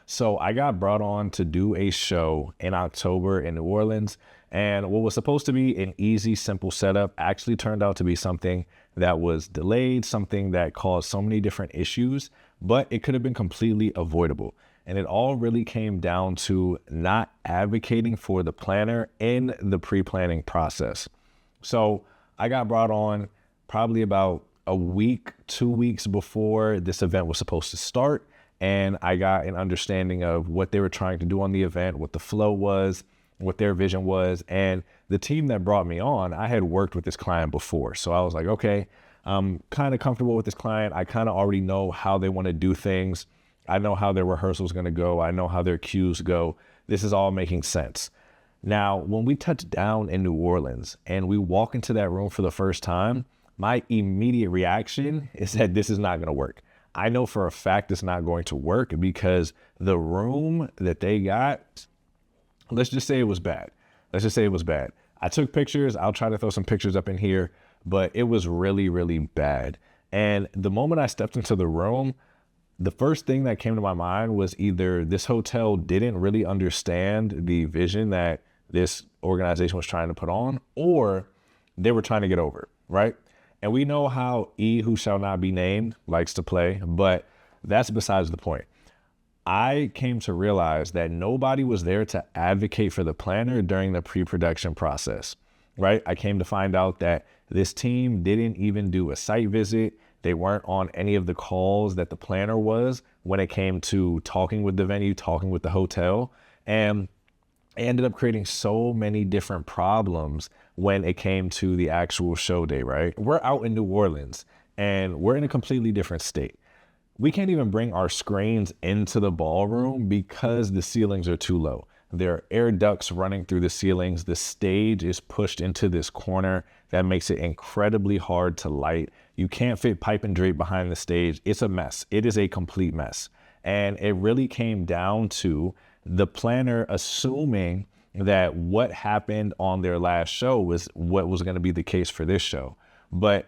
So I got brought on to do a show in October in New Orleans. And what was supposed to be an easy, simple setup actually turned out to be something that was delayed, something that caused so many different issues, but it could have been completely avoidable. And it all really came down to not advocating for the planner in the pre-planning process. So I got brought on probably about a week, 2 weeks before this event was supposed to start. And I got an understanding of what they were trying to do on the event, what the flow was, what their vision was. And the team that brought me on, I had worked with this client before. So I was like, okay, I'm kind of comfortable with this client. I kind of already know how they want to do things. I know how their rehearsal's going to go. I know how their cues go. This is all making sense. Now, when we touch down in New Orleans and we walk into that room for the first time, my immediate reaction is that this is not going to work. I know for a fact it's not going to work because the room that they got, let's just say it was bad. Let's just say it was bad. I took pictures. I'll try to throw some pictures up in here, but it was really, really bad. And the moment I stepped into the room, the first thing that came to my mind was either this hotel didn't really understand the vision that this organization was trying to put on, or they were trying to get over, right? And we know how E, who shall not be named, likes to play, but that's besides the point. I came to realize that nobody was there to advocate for the planner during the pre-production process, right? I came to find out that this team didn't even do a site visit. They weren't on any of the calls that the planner was when it came to talking with the venue, talking with the hotel. And it ended up creating so many different problems when it came to the actual show day, right? We're out in New Orleans and we're in a completely different state. We can't even bring our screens into the ballroom because the ceilings are too low. There are air ducts running through the ceilings. The stage is pushed into this corner that makes it incredibly hard to light. You can't fit pipe and drape behind the stage. It's a mess. It is a complete mess. And it really came down to the planner assuming that what happened on their last show was what was going to be the case for this show. But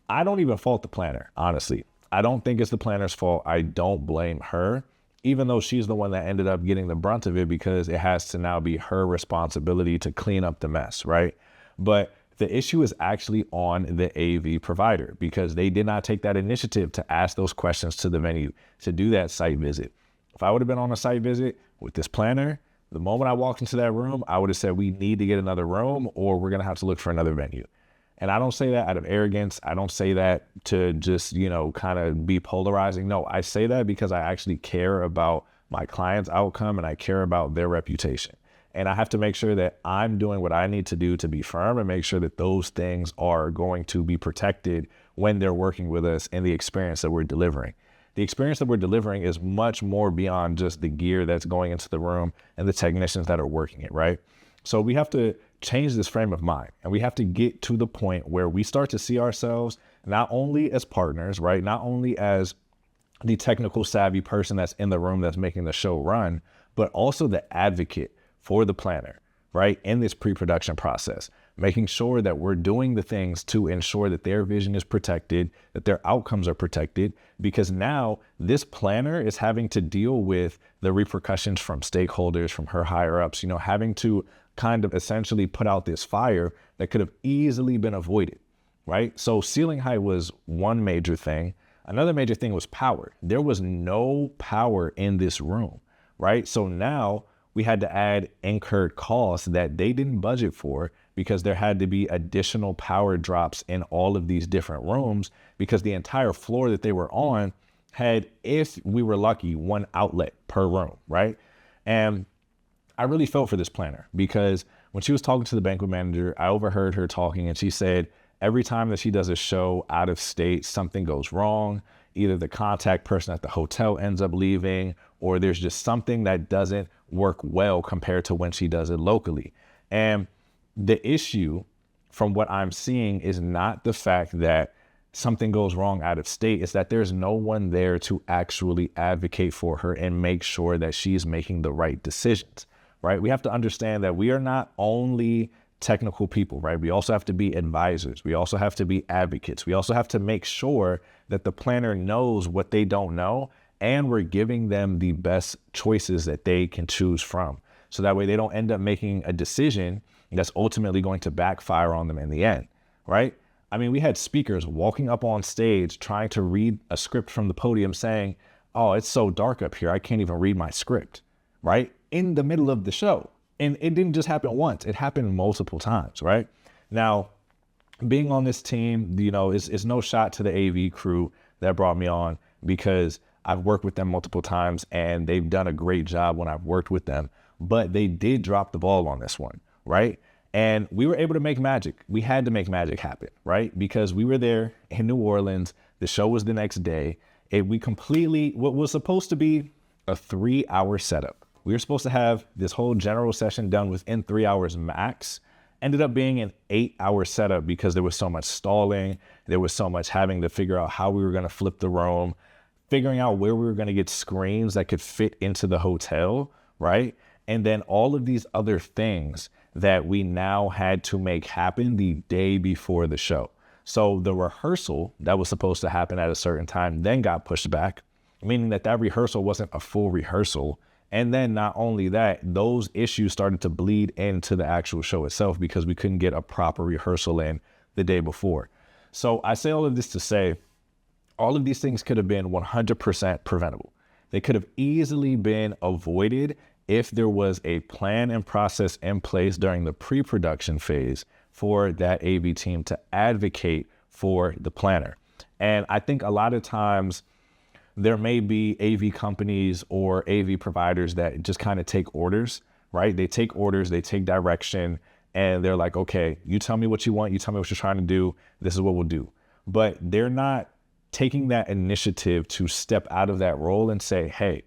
I don't even fault the planner, honestly. I don't think it's the planner's fault. I don't blame her, even though she's the one that ended up getting the brunt of it because it has to now be her responsibility to clean up the mess, right? But the issue is actually on the AV provider because they did not take that initiative to ask those questions to the venue, to do that site visit. If I would have been on a site visit with this planner, the moment I walked into that room, I would have said, we need to get another room or we're going to have to look for another venue. And I don't say that out of arrogance. I don't say that to just, kind of be polarizing. No, I say that because I actually care about my client's outcome and I care about their reputation. And I have to make sure that I'm doing what I need to do to be firm and make sure that those things are going to be protected when they're working with us and the experience that we're delivering. The experience that we're delivering is much more beyond just the gear that's going into the room and the technicians that are working it, right? So we have to change this frame of mind and we have to get to the point where we start to see ourselves not only as partners, right? Not only as the technical savvy person that's in the room that's making the show run, but also the advocate for the planner, right? In this pre-production process, making sure that we're doing the things to ensure that their vision is protected, that their outcomes are protected, because now this planner is having to deal with the repercussions from stakeholders, from her higher ups, having to kind of essentially put out this fire that could have easily been avoided, right? So ceiling height was one major thing. Another major thing was power. There was no power in this room, right? So now we had to add incurred costs that they didn't budget for because there had to be additional power drops in all of these different rooms because the entire floor that they were on had, if we were lucky, one outlet per room, right? And I really felt for this planner because when she was talking to the banquet manager, I overheard her talking and she said every time that she does a show out of state, something goes wrong. Either the contact person at the hotel ends up leaving or there's just something that doesn't work well compared to when she does it locally. And the issue from what I'm seeing is not the fact that something goes wrong out of state, it's that there's no one there to actually advocate for her and make sure that she's making the right decisions, right? We have to understand that we are not only technical people, right? We also have to be advisors. We also have to be advocates. We also have to make sure that the planner knows what they don't know and we're giving them the best choices that they can choose from. So that way they don't end up making a decision that's ultimately going to backfire on them in the end, right? I mean, we had speakers walking up on stage trying to read a script from the podium saying, oh, it's so dark up here, I can't even read my script, right? In the middle of the show. And it didn't just happen once, it happened multiple times, right? Now, being on this team, is no shot to the AV crew that brought me on, because I've worked with them multiple times and they've done a great job when I've worked with them, but they did drop the ball on this one, right? And we were able to make magic. We had to make magic happen, right? Because we were there in New Orleans. The show was the next day. What was supposed to be a 3-hour setup. We were supposed to have this whole general session done within 3 hours max. Ended up being an 8-hour setup because there was so much stalling. There was so much having to figure out how we were going to flip the room, figuring out where we were going to get screens that could fit into the hotel, right? And then all of these other things that we now had to make happen the day before the show. So the rehearsal that was supposed to happen at a certain time then got pushed back, meaning that rehearsal wasn't a full rehearsal. And then not only that, those issues started to bleed into the actual show itself because we couldn't get a proper rehearsal in the day before. So I say all of this to say, all of these things could have been 100% preventable. They could have easily been avoided if there was a plan and process in place during the pre-production phase for that AV team to advocate for the planner. And I think a lot of times there may be AV companies or AV providers that just kind of take orders, right? They take orders, they take direction, and they're like, okay, you tell me what you want, you tell me what you're trying to do, this is what we'll do. But they're not taking that initiative to step out of that role and say, hey,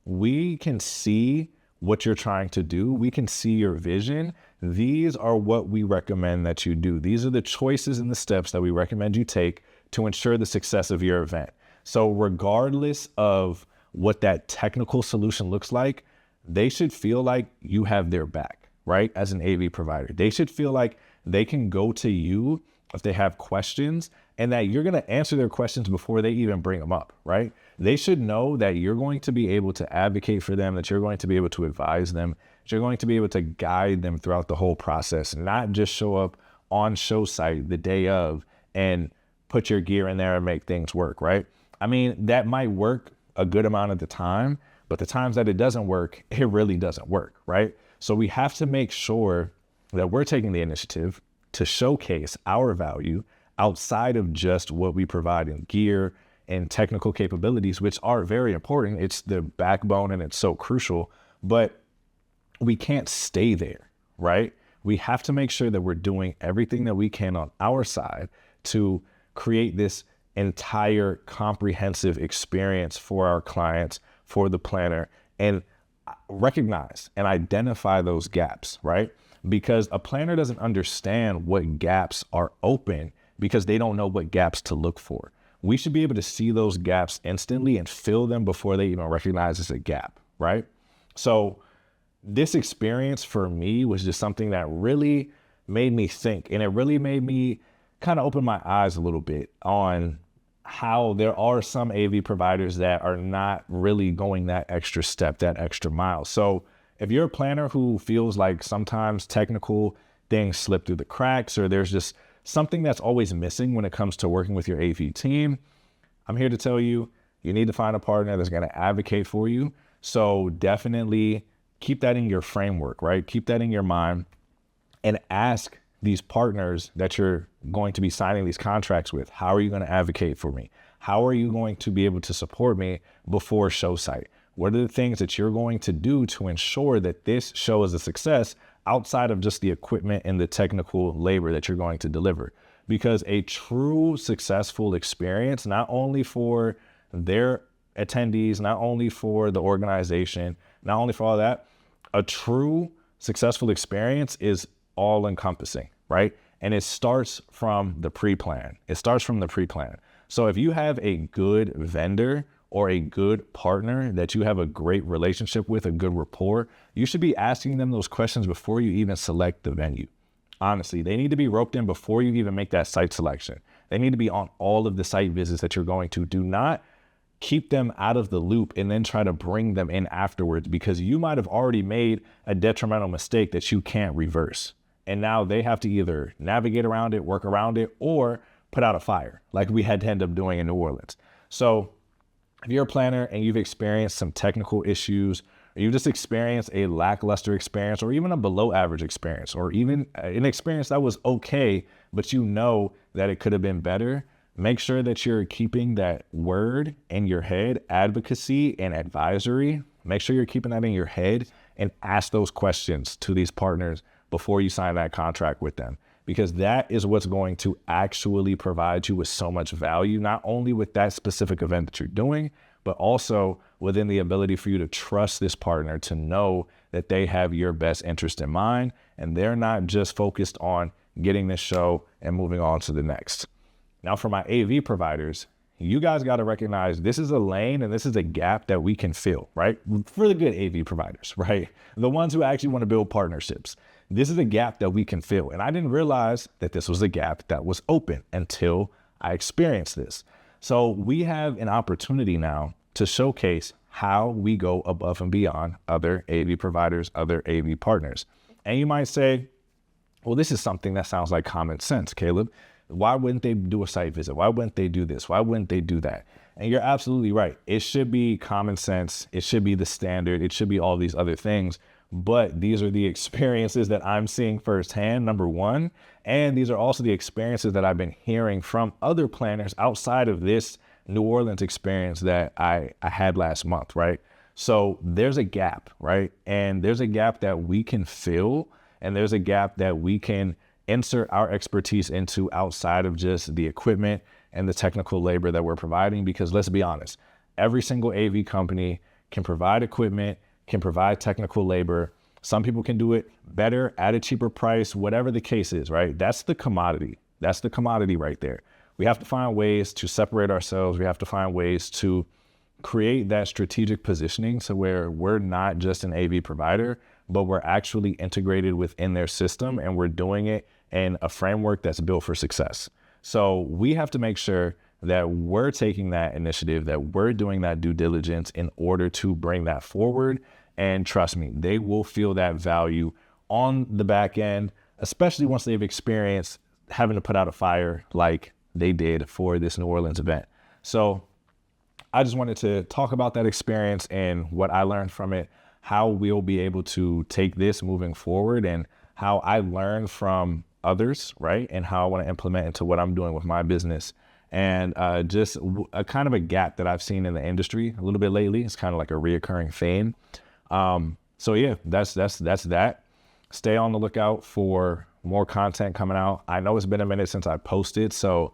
we can see what you're trying to do. We can see your vision. These are what we recommend that you do. These are the choices and the steps that we recommend you take to ensure the success of your event. So regardless of what that technical solution looks like, they should feel like you have their back, right? As an AV provider, they should feel like they can go to you if they have questions and that you're going to answer their questions before they even bring them up, right? They should know that you're going to be able to advocate for them, that you're going to be able to advise them, that you're going to be able to guide them throughout the whole process, not just show up on show site the day of and put your gear in there and make things work, right? I mean, that might work a good amount of the time, but the times that it doesn't work, it really doesn't work, right? So we have to make sure that we're taking the initiative to showcase our value outside of just what we provide in gear and technical capabilities, which are very important. It's the backbone and it's so crucial, but we can't stay there, right? We have to make sure that we're doing everything that we can on our side to create this entire comprehensive experience for our clients, for the planner, and recognize and identify those gaps, right? Because a planner doesn't understand what gaps are open because they don't know what gaps to look for. We should be able to see those gaps instantly and fill them before they even recognize it's a gap, right? So this experience for me was just something that really made me think, and it really made me kind of open my eyes a little bit on how there are some AV providers that are not really going that extra step, that extra mile. So if you're a planner who feels like sometimes technical things slip through the cracks, or there's just something that's always missing when it comes to working with your AV team, I'm here to tell you, you need to find a partner that's going to advocate for you. So definitely keep that in your framework, right? Keep that in your mind and ask these partners that you're going to be signing these contracts with, how are you going to advocate for me? How are you going to be able to support me before show site? What are the things that you're going to do to ensure that this show is a success outside of just the equipment and the technical labor that you're going to deliver? Because a true successful experience, not only for their attendees, not only for the organization, not only for all that, a true successful experience is all encompassing, right? And it starts from the pre-plan. So if you have a good vendor or a good partner that you have a great relationship with, a good rapport, you should be asking them those questions before you even select the venue. Honestly, they need to be roped in before you even make that site selection. They need to be on all of the site visits that you're going to. Do not keep them out of the loop and then try to bring them in afterwards, because you might have already made a detrimental mistake that you can't reverse. And now they have to either navigate around it, work around it, or put out a fire like we had to end up doing in New Orleans. So if you're a planner and you've experienced some technical issues, or you've just experienced a lackluster experience, or even a below average experience, or even an experience that was okay, but you know that it could have been better, make sure that you're keeping that word in your head, advocacy and advisory. Make sure you're keeping that in your head and ask those questions to these partners before you sign that contract with them, because that is what's going to actually provide you with so much value, not only with that specific event that you're doing, but also within the ability for you to trust this partner, to know that they have your best interest in mind and they're not just focused on getting this show and moving on to the next. Now, for my AV providers, you guys got to recognize this is a lane and this is a gap that we can fill, right? For the good AV providers, right? The ones who actually want to build partnerships. This is a gap that we can fill. And I didn't realize that this was a gap that was open until I experienced this. So we have an opportunity now to showcase how we go above and beyond other AV providers, other AV partners. And you might say, well, this is something that sounds like common sense, Caleb. Why wouldn't they do a site visit? Why wouldn't they do this? Why wouldn't they do that? And you're absolutely right. It should be common sense. It should be the standard. It should be all these other things. But these are the experiences that I'm seeing firsthand, number one. And these are also the experiences that I've been hearing from other planners outside of this New Orleans experience that I had last month, right? So there's a gap, right? And there's a gap that we can fill, and there's a gap that we can insert our expertise into outside of just the equipment and the technical labor that we're providing. Because let's be honest, every single AV company can provide equipment, can provide technical labor. Some people can do it better at a cheaper price, whatever the case is, right? That's the commodity. That's the commodity right there. We have to find ways to separate ourselves. We have to find ways to create that strategic positioning so where we're not just an AV provider, but we're actually integrated within their system, and we're doing it in a framework that's built for success. So we have to make sure that we're taking that initiative, that we're doing that due diligence in order to bring that forward. And trust me, they will feel that value on the back end, especially once they've experienced having to put out a fire like they did for this New Orleans event. So I just wanted to talk about that experience and what I learned from it, how we'll be able to take this moving forward, and how I learned from others, right? And how I want to implement into what I'm doing with my business. And just a kind of a gap that I've seen in the industry a little bit lately. It's kind of like a reoccurring theme. So yeah, that's that. Stay on the lookout for more content coming out. I know it's been a minute since I posted, so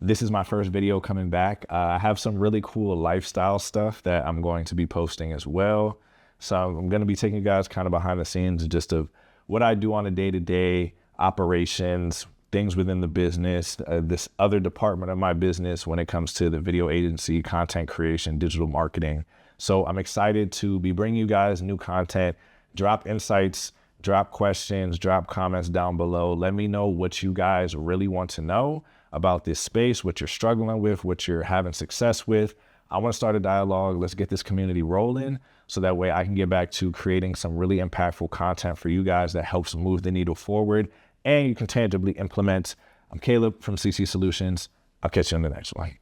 this is my first video coming back. I have some really cool lifestyle stuff that I'm going to be posting as well. So I'm going to be taking you guys kind of behind the scenes just of what I do on a day-to-day operations, things within the business, this other department of my business when it comes to the video agency, content creation, digital marketing. So I'm excited to be bringing you guys new content. Drop insights, drop questions, drop comments down below. Let me know what you guys really want to know about this space, what you're struggling with, what you're having success with. I want to start a dialogue. Let's get this community rolling so that way I can get back to creating some really impactful content for you guys that helps move the needle forward and you can tangibly implement. I'm Caleb from CC Solutions. I'll catch you on the next one.